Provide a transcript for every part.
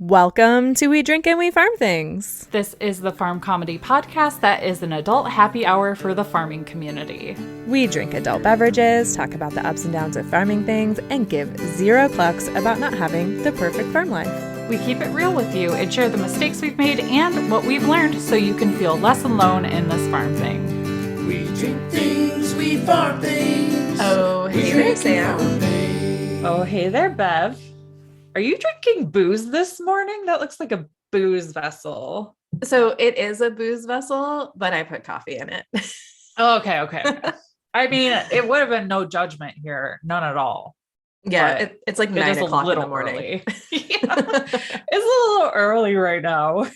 Welcome to We Drink and We Farm Things. This is the farm comedy podcast that is an adult happy hour for the farming community. We drink adult beverages, talk about the ups and downs of farming things, and give zero clucks about not having the perfect farm life. We keep it real with you and share the mistakes we've made and what we've learned so you can feel less alone in this farm thing. We drink things, we farm things. Oh, hey there, Sam. Oh, hey there, Bev. Are you drinking booze this morning? That looks like a booze vessel. So it is a booze vessel, but I put coffee in it. Oh, okay. I mean, it would have been no judgment here. None at all. Yeah, it's like 9 o'clock in the morning. Yeah, it's a little early right now,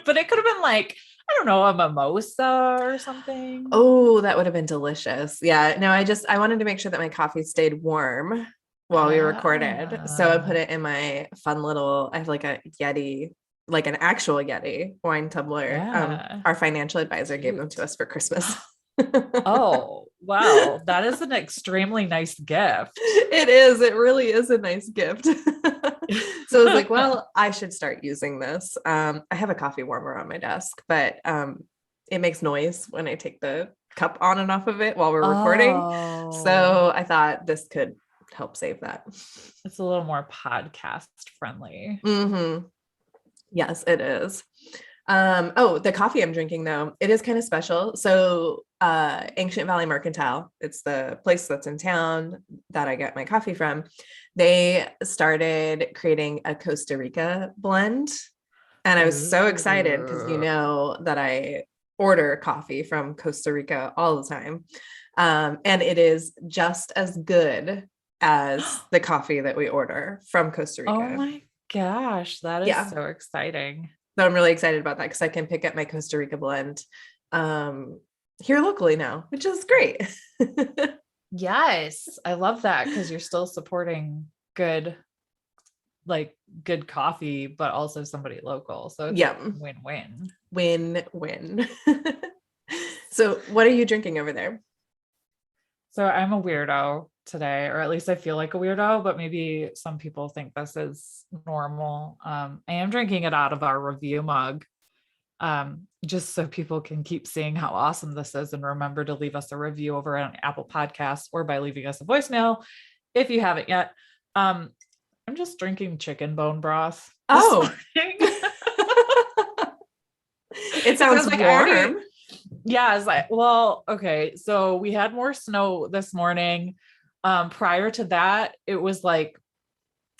but it could have been like, I don't know, a mimosa or something. Oh, that would have been delicious. Yeah, no, I wanted to make sure that my coffee stayed warm while we recorded. So I put it in my fun little, I have like a Yeti, like an actual Yeti wine tumbler. Yeah. Our financial advisor gave them to us for Christmas. Oh, wow. That is an extremely nice gift. It is. It really is a nice gift. So I was like, well, I should start using this. I have a coffee warmer on my desk, but it makes noise when I take the cup on and off of it while we're recording. So I thought this could help save that. It's a little more podcast friendly. Mm-hmm. Yes, it is. The coffee I'm drinking though, it is kind of special. So Ancient Valley Mercantile, it's the place that's in town that I get my coffee from. They started creating a Costa Rica blend. And I was so excited because you know that I order coffee from Costa Rica all the time. And it is just as good as the coffee that we order from Costa Rica. Oh my gosh, that is so exciting. So I'm really excited about that because I can pick up my Costa Rica blend here locally now, which is great. Yes, I love that because you're still supporting good coffee, but also somebody local. So it's win-win. Win-win. So what are you drinking over there? So I'm a weirdo today, or at least I feel like a weirdo, but maybe some people think this is normal. I am drinking it out of our review mug, just so people can keep seeing how awesome this is and remember to leave us a review over on Apple Podcasts or by leaving us a voicemail if you haven't yet. I'm just drinking chicken bone broth. Oh, it sounds warm. Yeah, it's like, well, okay. So we had more snow this morning. Prior to that, it was like,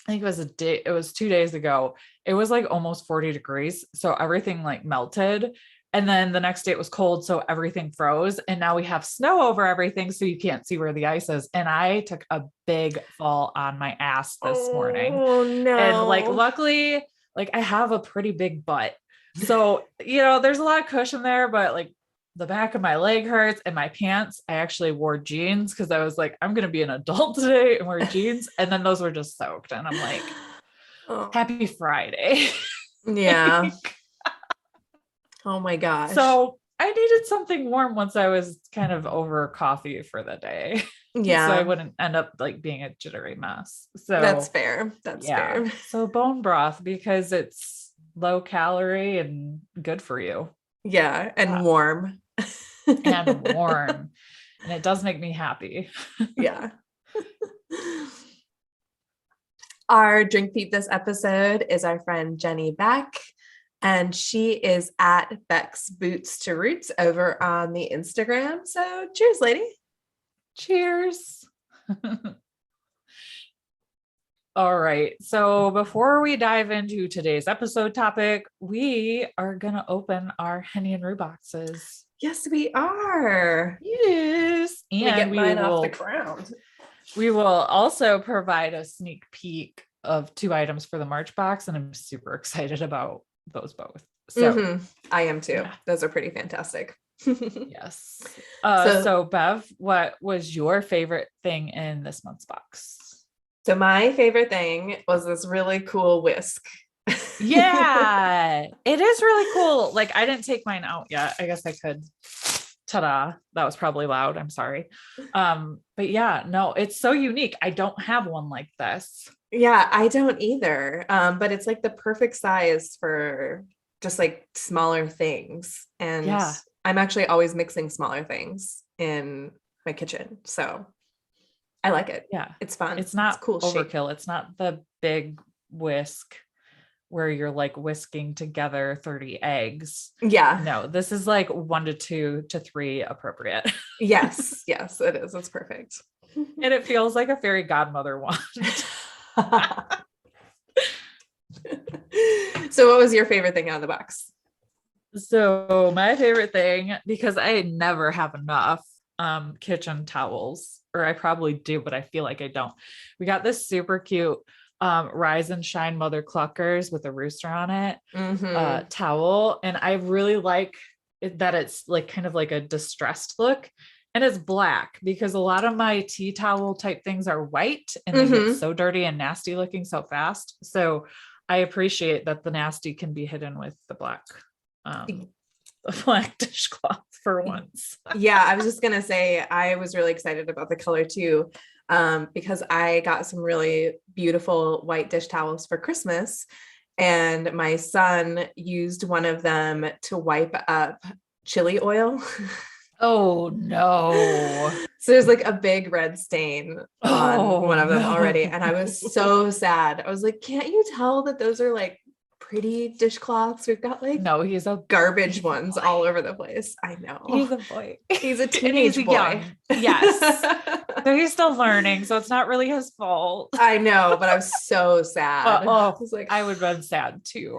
I think it was 2 days ago. It was like almost 40 degrees. So everything like melted. And then the next day it was cold. So everything froze. And now we have snow over everything. So you can't see where the ice is. And I took a big fall on my ass this morning. Oh no. And like, luckily, like I have a pretty big butt. So, there's a lot of cushion there, but like, the back of my leg hurts and my pants. I actually wore jeans because I was like, I'm going to be an adult today and wear jeans. And then those were just soaked. And I'm like, happy Friday. Yeah. Oh my gosh. So I needed something warm once I was kind of over coffee for the day. Yeah. So I wouldn't end up like being a jittery mess. So that's fair. That's fair. So bone broth because it's low calorie and good for you. Yeah. And warm. And warm. And it does make me happy. Yeah. Our drink peep this episode is our friend Jenny Beck, and she is at Beck's Boots to Roots over on the Instagram. So cheers, lady. Cheers. All right. So before we dive into today's episode topic, we are going to open our Henny and Rue boxes. Yes, we are. Yes. And get mine off the ground. We will also provide a sneak peek of 2 items for the March box, and I'm super excited about those both. So I am too. Yeah. Those are pretty fantastic. Yes. So Bev, what was your favorite thing in this month's box? So my favorite thing was this really cool whisk. Yeah, it is really cool. Like I didn't take mine out yet. I guess I could. Ta-da. That was probably loud. I'm sorry. But yeah, no, it's so unique. I don't have one like this. Yeah, I don't either. But it's like the perfect size for just like smaller things. And Yeah. I'm actually always mixing smaller things in my kitchen. So I like it. Yeah. It's fun. It's It's a not cool shape. overkill. It's not the big whisk where you're like whisking together 30 eggs. Yeah. No, this is like 1 to 2 to 3 appropriate. Yes. Yes, it is. It's perfect. And it feels like a fairy godmother wand. So what was your favorite thing out of the box? So my favorite thing, because I never have enough kitchen towels, or I probably do, but I feel like I don't. We got this super cute Rise and Shine Mother Cluckers with a rooster on it Mhm. towel. And I really like it, that it's like kind of like a distressed look. And it's black because a lot of my tea towel type things are white and they get Mhm. so dirty and nasty looking so fast. So I appreciate that the nasty can be hidden with the black um black dishcloth for once. Yeah, I was just gonna say I was really excited about the color too, because I got some really beautiful white dish towels for Christmas, and my son used one of them to wipe up chili oil. Oh no. So there's like a big red stain on Oh one of them already, and I no. was so sad. I was like, can't you tell that those are like pretty dishcloths? We've got like No, garbage he's a ones boy. all over the place. I know. He's a boy. He's a And he's teenage boy. young. Yes. So he's still learning. So it's not really his fault. I know, but I was so sad. But I oh, was like, I would have been sad too.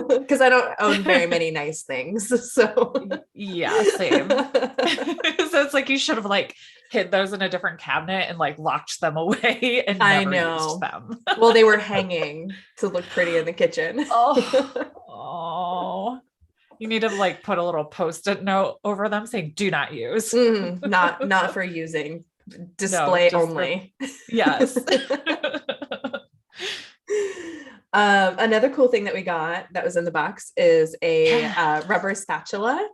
because I don't own very many nice things. So Yeah, same. So it's like you should have like hid those in a different cabinet and like locked them away and I never used know. them. Well, they were hanging to look pretty in the kitchen. Oh, oh. You need to like put a little post-it note over them saying do not use. Not for using, No, display just for only. yes. Another cool thing that we got that was in the box is a Yeah. rubber spatula.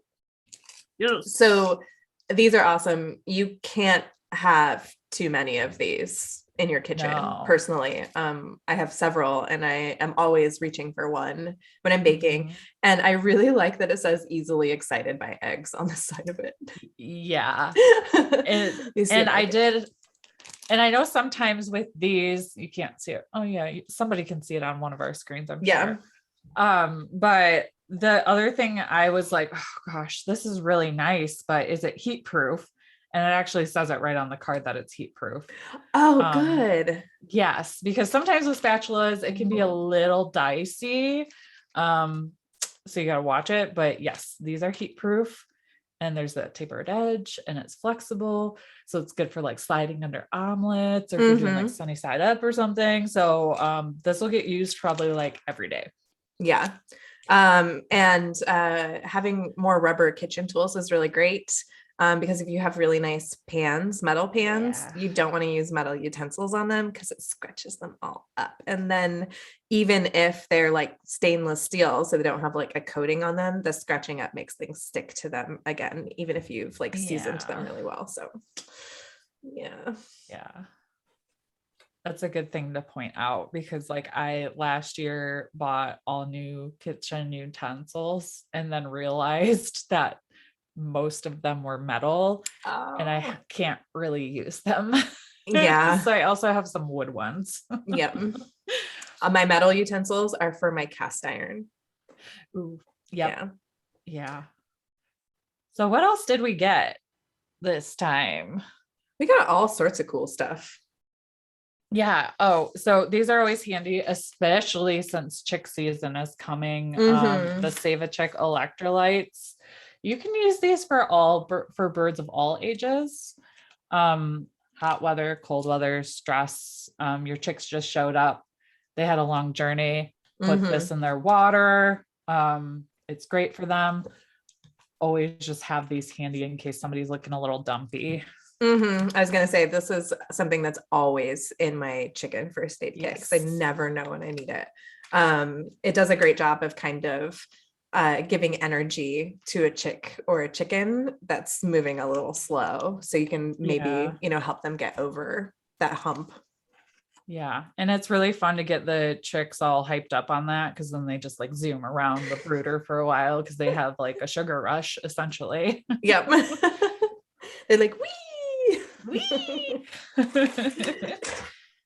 Yes. So these are awesome. You can't have too many of these in your kitchen. No. Personally, I have several and I am always reaching for one when I'm baking. Mhm. And I really like that it says easily excited by eggs on the side of it. Yeah. You see And it I right did, and I know sometimes with these, you can't see it. Oh yeah, somebody can see it on one of our screens, I'm Yeah. sure. But the other thing I was like, oh gosh, this is really nice, but is it heat proof? And it actually says it right on the card that it's heat proof. Oh, good. Yes, because sometimes with spatulas, it can be a little dicey. So you got to watch it, but yes, these are heat proof and there's that tapered edge and it's flexible. So it's good for like sliding under omelets or if you're doing like sunny side up or something. So this will get used probably like every day. Yeah. And having more rubber kitchen tools is really great. Because if you have really nice pans, metal pans, Yeah. you don't want to use metal utensils on them because it scratches them all up. And then even if they're like stainless steel, so they don't have like a coating on them, the scratching up makes things stick to them again, even if you've like seasoned them Yeah. really well. So yeah. Yeah. That's a good thing to point out because like I last year bought all new kitchen utensils and then realized that most of them were metal and I Oh, can't really use them. yeah. So I also have some wood ones. Yep. My metal utensils are for my cast iron. Ooh, yep. Yeah. Yeah. So what else did we get this time? We got all sorts of cool stuff. Yeah. Oh, so these are always handy, especially since chick season is coming. The Save a Chick electrolytes. You can use these for for birds of all ages. Hot weather, cold weather, stress. Your chicks just showed up. They had a long journey. Put this in their water. It's great for them. Always just have these handy in case somebody's looking a little dumpy. I was gonna say this is something that's always in my chicken first aid kit because I never know when I need it. It does a great job of kind of giving energy to a chick or a chicken that's moving a little slow, so you can maybe help them get over that hump. Yeah. And it's really fun to get the chicks all hyped up on that because then they just like zoom around the brooder for a while because they have like a sugar rush essentially. Yep. They're like, wee. Whee!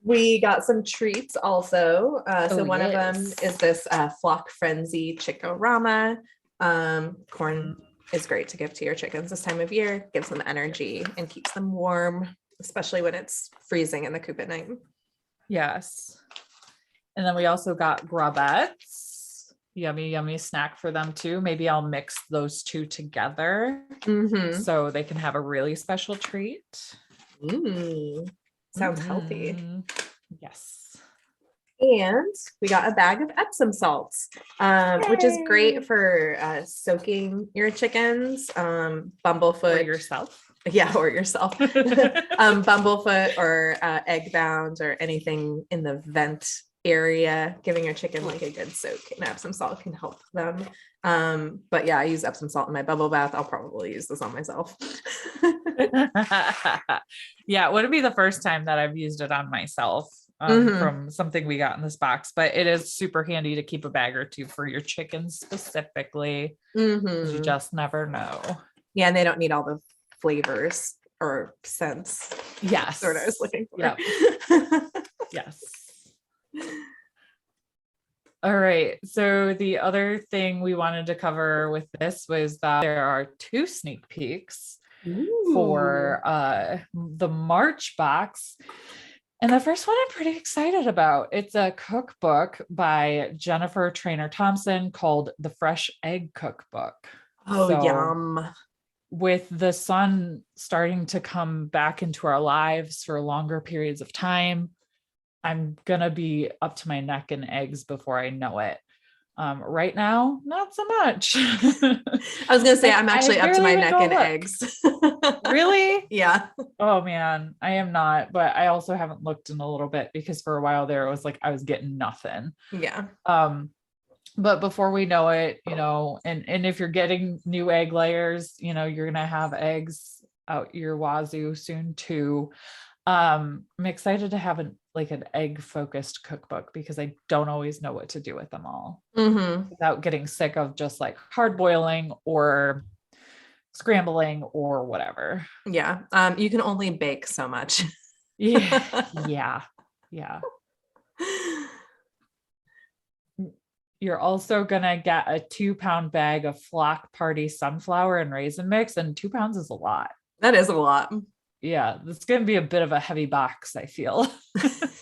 We got some treats also. So Oh, one of them yes. is this Flock Frenzy Chikorama. Corn is great to give to your chickens this time of year. Gives them energy and keeps them warm, especially when it's freezing in the coop at night. Yes. And then we also got grubettes. Yummy, yummy snack for them too. Maybe I'll mix those two together so they can have a really special treat. Sounds healthy. Yes. And we got a bag of Epsom salts, which is great for soaking your chickens. Bumblefoot. Or yourself. Yeah, or yourself. Bumblefoot or egg bound or anything in the vent area, giving your chicken like a good soak in Epsom salt can help them. But yeah, I use Epsom salt in my bubble bath. I'll probably use this on myself. Yeah, it wouldn't be the first time that I've used it on myself from something we got in this box, but it is super handy to keep a bag or two for your chickens specifically. You just never know. Yeah, and they don't need all the flavors or scents. Yes. That's what I was looking for. Yep. Yes. All right. So the other thing we wanted to cover with this was that there are 2 sneak peeks for the March box. And the first one I'm pretty excited about. It's a cookbook by Jennifer Trainer Thompson called the Fresh Egg Cookbook. Oh, yum. With the sun starting to come back into our lives for longer periods of time, I'm going to be up to my neck in eggs before I know it. Right now, not so much. I was going to say, I'm actually up to my neck in eggs. Really? Yeah. Oh man, I am not, but I also haven't looked in a little bit because for a while there it was like I was getting nothing. Yeah. But before we know it, and if you're getting new egg layers, you're going to have eggs out your wazoo soon too. I'm excited to have an egg focused cookbook because I don't always know what to do with them all without getting sick of just like hard boiling or scrambling or whatever. Yeah. You can only bake so much. Yeah. You're also going to get a 2-pound bag of Flock Party sunflower and raisin mix, and 2 pounds is a lot. That is a lot. Yeah, it's going to be a bit of a heavy box, I feel.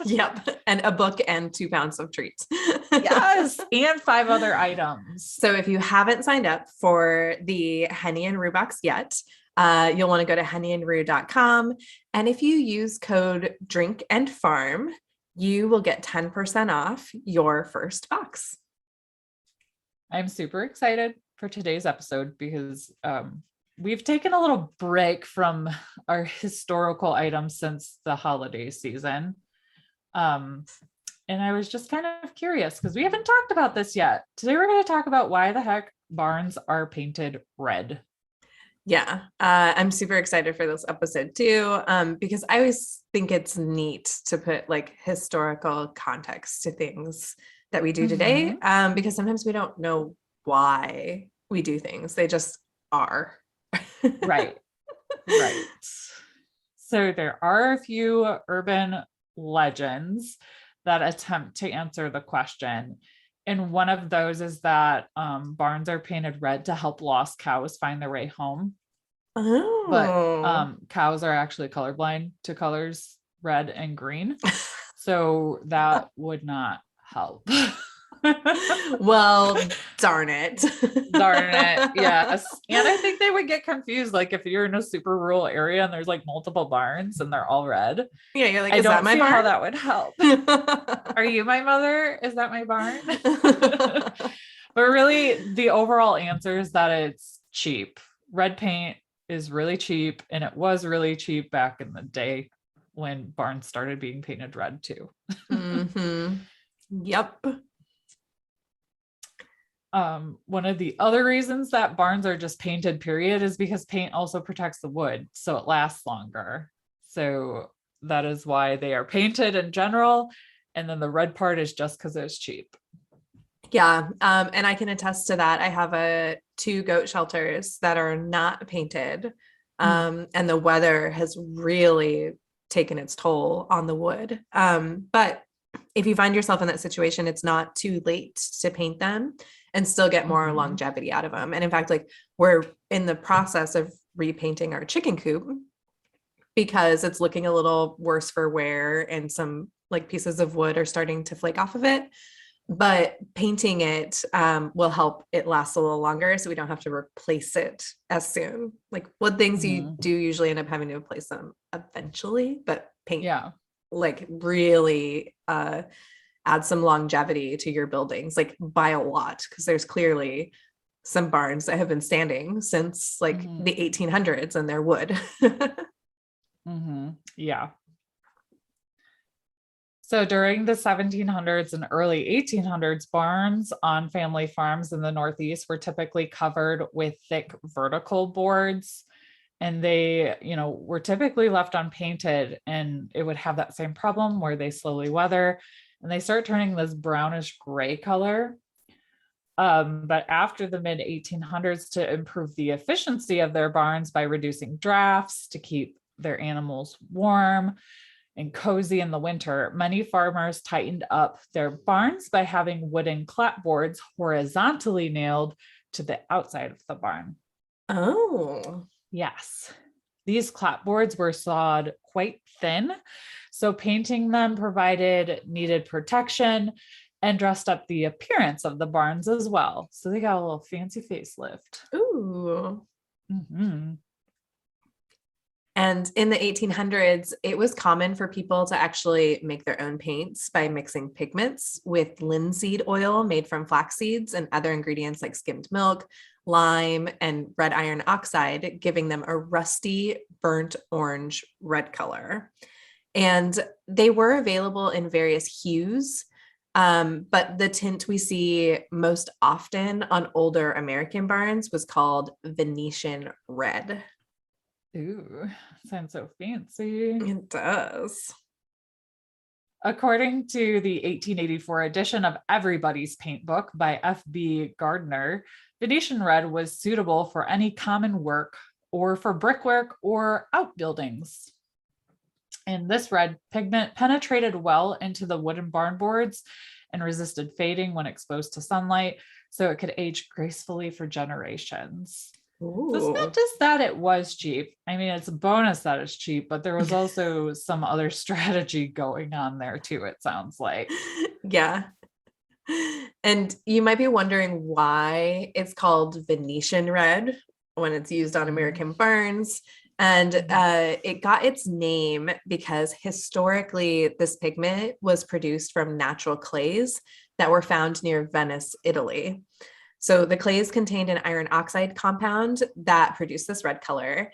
Yep. And a book and 2 pounds of treats. Yes. And 5 other items. So if you haven't signed up for the Henny and Rue box yet, you'll want to go to hennyandrue.com. And if you use code DRINKANDFARM, you will get 10% off your first box. I'm super excited for today's episode because we've taken a little break from our historical items since the holiday season. And I was just kind of curious because we haven't talked about this yet. Today we're going to talk about why the heck barns are painted red. Yeah, I'm super excited for this episode too, because I always think it's neat to put like historical context to things that we do today, because sometimes we don't know why we do things. They just are. Right. So there are a few urban legends that attempt to answer the question. And one of those is that barns are painted red to help lost cows find their way home. Oh. But cows are actually colorblind to colors red and green. So that would not help. Well, darn it. Yes. And I think they would get confused, like if you're in a super rural area and there's like multiple barns and they're all red. Yeah, you're like, I is don't that my see barn? how that would help. Are you my mother? Is that my barn? But really the overall answer is that it's cheap. Red paint is really cheap, and it was really cheap back in the day when barns started being painted red too. Yep. One of the other reasons that barns are just painted period is because paint also protects the wood so it lasts longer. So that is why they are painted in general. And then the red part is just because it's cheap. Yeah. And I can attest to that. I have 2 goat shelters that are not painted. And the weather has really taken its toll on the wood. But if you find yourself in that situation, it's not too late to paint them and still get more longevity out of them. And in fact, like we're in the process of repainting our chicken coop because it's looking a little worse for wear and some like pieces of wood are starting to flake off of it. But painting it will help it last a little longer so we don't have to replace it as soon. Like wood things you do usually end up having to replace them eventually, but paint like really add some longevity to your buildings, like by a lot, because there's clearly some barns that have been standing since like the 1800s and they're wood. Yeah. So during the 1700s and early 1800s, barns on family farms in the Northeast were typically covered with thick vertical boards, and they, were typically left unpainted, and it would have that same problem where they slowly weather and they start turning this brownish gray color. But after the mid 1800s, to improve the efficiency of their barns by reducing drafts to keep their animals warm and cozy in the winter, many farmers tightened up their barns by having wooden clapboards horizontally nailed to the outside of the barn. Oh, yes. These clapboards were sawed quite thin, so painting them provided needed protection and dressed up the appearance of the barns as well. So they got a little fancy facelift. Ooh. And in the 1800s, it was common for people to actually make their own paints by mixing pigments with linseed oil made from flax seeds and other ingredients like skimmed milk, lime, and red iron oxide, giving them a rusty, burnt orange red color. And they were available in various hues, but the tint we see most often on older American barns was called Venetian red. Ooh, sounds so fancy. It does. According to the 1884 edition of Everybody's Paint Book by F.B. Gardner, Venetian red was suitable for any common work or for brickwork or outbuildings. And this red pigment penetrated well into the wooden barn boards and resisted fading when exposed to sunlight, so it could age gracefully for generations. So it's not just that it was cheap. I mean, it's a bonus that it's cheap, but there was also some other strategy going on there too, it sounds like. Yeah. And you might be wondering why it's called Venetian red when it's used on American barns. And it got its name because historically this pigment was produced from natural clays that were found near Venice, Italy. So the clays contained an iron oxide compound that produced this red color.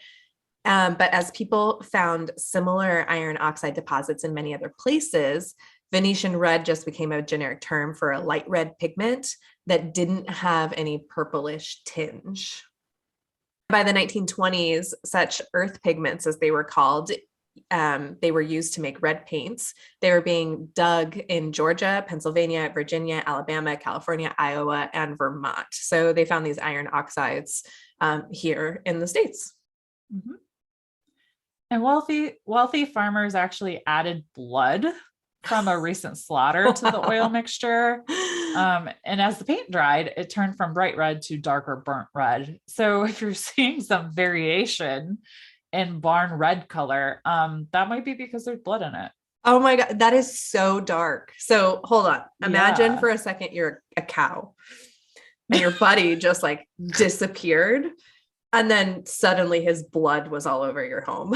But as people found similar iron oxide deposits in many other places, Venetian red just became a generic term for a light red pigment that didn't have any purplish tinge. By the 1920s, such earth pigments, as they were called, they were used to make red paints. They were being dug in Georgia, Pennsylvania, Virginia, Alabama, California, Iowa, and Vermont. So they found these iron oxides here in the States. And wealthy farmers actually added blood from a recent slaughter to the oil mixture. And as the paint dried, it turned from bright red to darker burnt red. So if you're seeing some variation in barn red color, that might be because there's blood in it. Oh my God, that is so dark. So hold on. Imagine for a second you're a cow and your buddy just like disappeared. And then suddenly his blood was all over your home.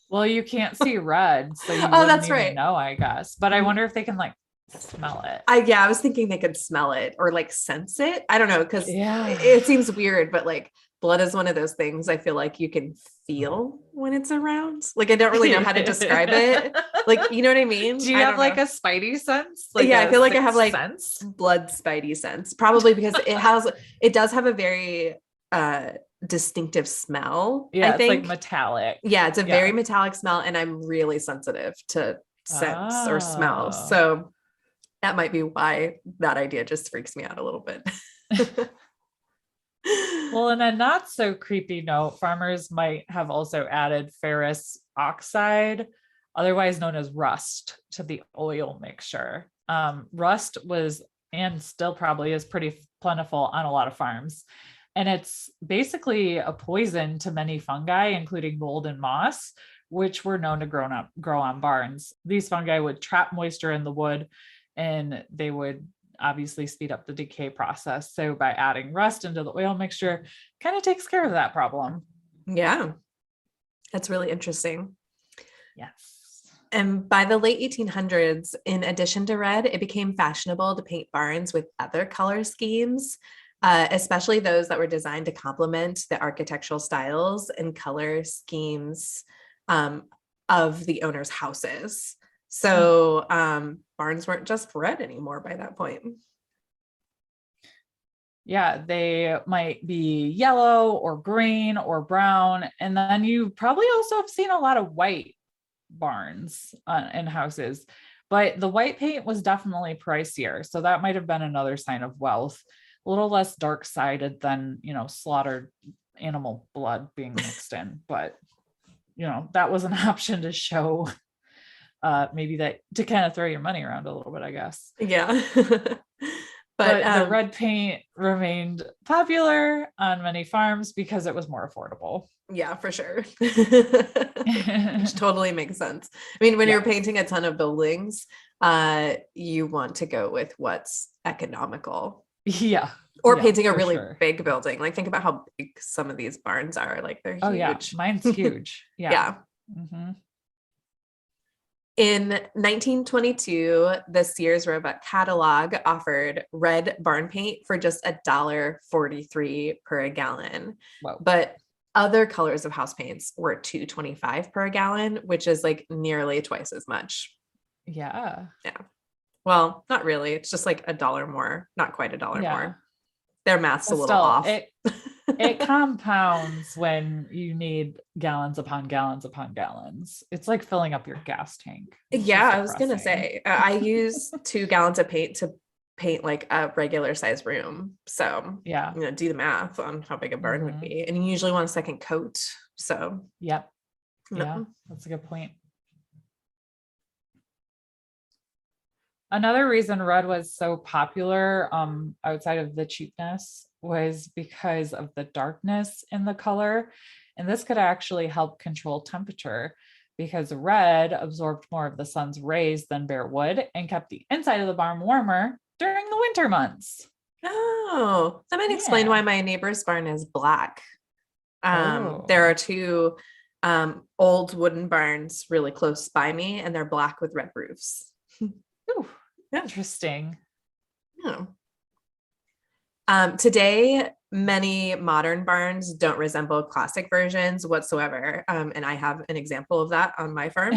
Well, you can't see red, so you that's wouldn't right. even know, I guess. But I wonder if they can like smell it. I was thinking they could smell it or like sense it. I don't know, because it seems weird, but like blood is one of those things I feel like you can feel when it's around. Like I don't really know how to describe it. Like, you know what I mean? Do you have like a spidey sense? Like I feel like I have like sense? blood spidey sense, probably because it does have a very distinctive smell. Yeah, I it's like think. metallic. Yeah, it's a Yeah. very metallic smell, and I'm really sensitive to scents or smells. Oh. So that might be why that idea just freaks me out a little bit. Well, in a not so creepy note, farmers might have also added ferrous oxide, otherwise known as rust, to the oil mixture. Rust was, and still probably is, pretty plentiful on a lot of farms. And it's basically a poison to many fungi, including mold and moss, which were known to grow on barns. These fungi would trap moisture in the wood, and they would obviously speed up the decay process. So by adding rust into the oil mixture, kind of takes care of that problem. Yeah, that's really interesting. Yes. And by the late 1800s, in addition to red, it became fashionable to paint barns with other color schemes, especially those that were designed to complement the architectural styles and color schemes of the owner's houses. So barns weren't just red anymore by that point. Yeah, they might be yellow or green or brown. And then you probably also have seen a lot of white barns in houses, but the white paint was definitely pricier. So that might have been another sign of wealth, a little less dark-sided than, slaughtered animal blood being mixed in. But, that was an option to show maybe that to kind of throw your money around a little bit, I guess. Yeah. But the red paint remained popular on many farms because it was more affordable. Yeah, for sure. Which totally makes sense. I mean, when you're painting a ton of buildings, you want to go with what's economical. Yeah. Or painting a really sure. big building. Like, think about how big some of these barns are. Like, they're huge. Oh, yeah. Mine's huge. Yeah. Yeah. Mm-hmm. In 1922, the Sears Roebuck catalog offered red barn paint for just $1.43 per gallon. Whoa. But other colors of house paints were $2.25 per gallon, which is like nearly twice as much. Yeah. Yeah. Well, not really. It's just like $1 more, not quite $1 more. Their math's a little off. It compounds when you need gallons upon gallons upon gallons. It's like filling up your gas tank. Yeah, I was gonna say, I use 2 gallons of paint to paint like a regular size room. So yeah, do the math on how big a barn would be. And you usually want a second coat. So yep. Yeah, that's a good point. Another reason red was so popular outside of the cheapness was because of the darkness in the color. And this could actually help control temperature because red absorbed more of the sun's rays than bare wood and kept the inside of the barn warmer during the winter months. Oh, that might explain why my neighbor's barn is black. There are 2 old wooden barns really close by me, and they're black with red roofs. Ooh, interesting. Yeah. Today, many modern barns don't resemble classic versions whatsoever. And I have an example of that on my farm.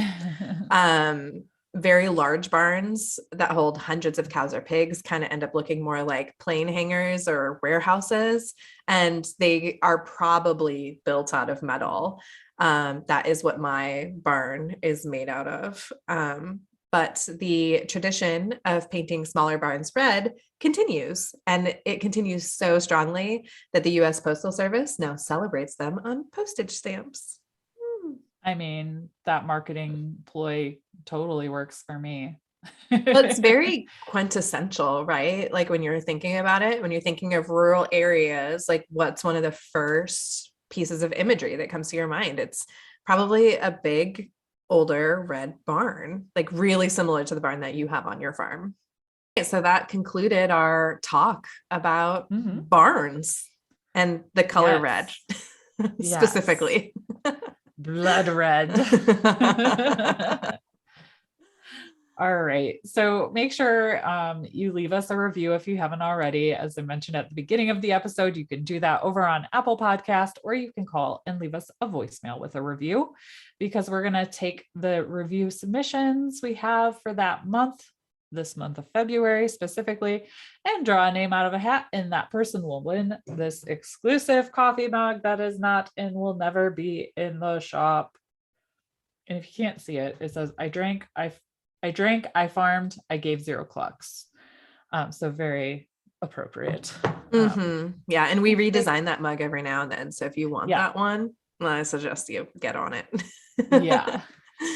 Very large barns that hold hundreds of cows or pigs kind of end up looking more like plane hangars or warehouses. And they are probably built out of metal. That is what my barn is made out of. But the tradition of painting smaller barns red continues, and it continues so strongly that the U.S. Postal Service now celebrates them on postage stamps. I mean, that marketing ploy totally works for me. Well, it's very quintessential, right? Like when you're thinking about it, when you're thinking of rural areas, like what's one of the first pieces of imagery that comes to your mind? It's probably a big older red barn, like really similar to the barn that you have on your farm. So that concluded our talk about barns and the color red specifically. Blood red. All right. So make sure you leave us a review if you haven't already. As I mentioned at the beginning of the episode, you can do that over on Apple Podcast, or you can call and leave us a voicemail with a review, because we're going to take the review submissions we have for that month this month of February specifically and draw a name out of a hat, and that person will win this exclusive coffee mug that is not and will never be in the shop. And if you can't see it, it says, I drank, I farmed, I gave 0 clucks. So very appropriate. Yeah. And we redesign that mug every now and then. So if you want Yeah. that one, well, I suggest you get on it. Yeah.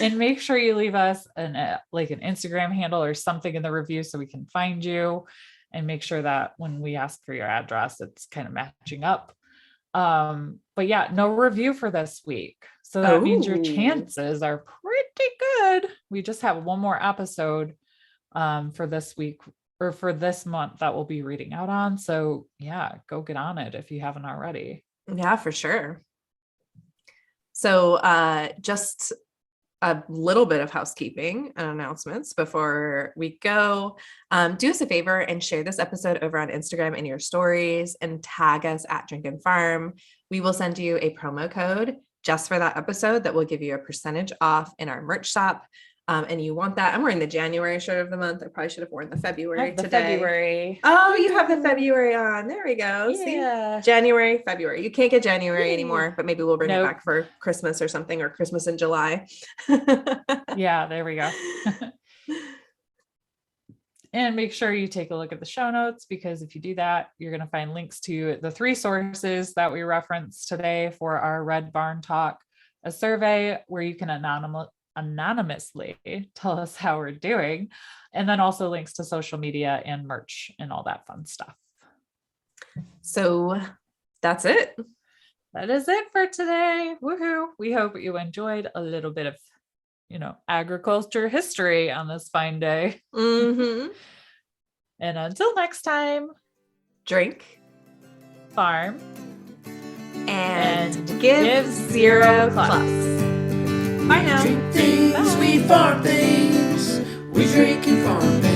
And make sure you leave us an Instagram handle or something in the review so we can find you, and make sure that when we ask for your address, it's kind of matching up. But yeah, no review for this week. So that means your chances are pretty good. We just have one more episode for this week or for this month that we'll be reading out on. So yeah, go get on it if you haven't already. Yeah, for sure. So just a little bit of housekeeping and announcements before we go. Do us a favor and share this episode over on Instagram in your stories and tag us at Drink and Farm. We will send you a promo code just for that episode that will give you a percentage off in our merch shop. And you want that. I'm wearing the January shirt of the month. I probably should have worn the February today. February. Oh, you have the February on. There we go. Yeah. See? January, February. You can't get January anymore, but maybe we'll bring it back for Christmas or something, or Christmas in July. Yeah, there we go. And make sure you take a look at the show notes, because if you do that, you're going to find links to the 3 sources that we referenced today for our Red Barn Talk, a survey where you can anonymously tell us how we're doing, and then also links to social media and merch and all that fun stuff. So that's it. That is it for today. Woohoo. We hope you enjoyed a little bit of, agriculture history on this fine day. Mm-hmm. And until next time, drink, farm, and give 0 clucks. Bye now. Drink things, we farm things. We drink and farm things.